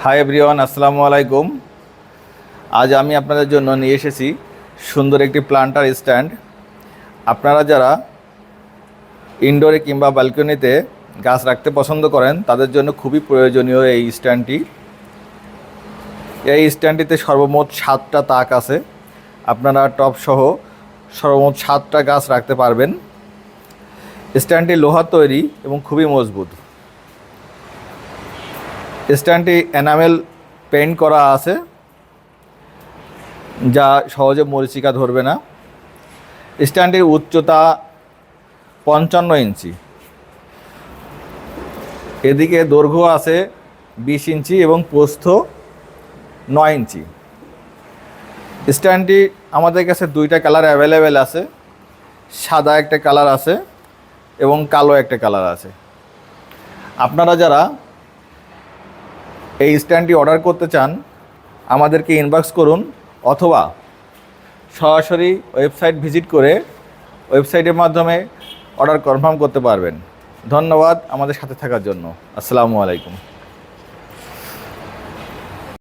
Hi everyone, আসসালামু আলাইকুম। আজ আমি আপনাদের জন্য নিয়ে এসেছি সুন্দর একটি প্লান্টার স্ট্যান্ড। আপনারা যারা ইনডোরে কিংবা ব্যালকনিতে গাছ রাখতে পছন্দ করেন তাদের জন্য খুবই প্রয়োজনীয় এই স্ট্যান্ডটি। এই স্ট্যান্ডটিতে সর্বমোট 7টা তাক আছে। আপনারা টবসহ সর্বমোট 7টা গাছ রাখতে পারবেন। স্ট্যান্ডটি লোহার তৈরি এবং খুবই মজবুত। স্ট্যান্ডটি এনামেল পেইন্ট করা আছে, যা সহজে মরিচিকা ধরবে না। স্ট্যান্ডটির উচ্চতা 55 ইঞ্চি, এদিকে দৈর্ঘ্য আছে 20 ইঞ্চি এবং প্রস্থ 9 ইঞ্চি। স্ট্যান্ডটি আমাদের কাছে 2টা কালার অ্যাভেলেবেল আছে, সাদা একটা কালার আছে এবং কালো একটা কালার আছে। আপনারা যারা এই স্ট্যান্ডটি অর্ডার করতে চান আমাদেরকে ইনবক্স করুন, অথবা সরাসরি ওয়েবসাইট ভিজিট করে ওয়েবসাইটের মাধ্যমে অর্ডার কনফার্ম করতে পারবেন। ধন্যবাদ আমাদের সাথে থাকার জন্য। আসসালামু আলাইকুম।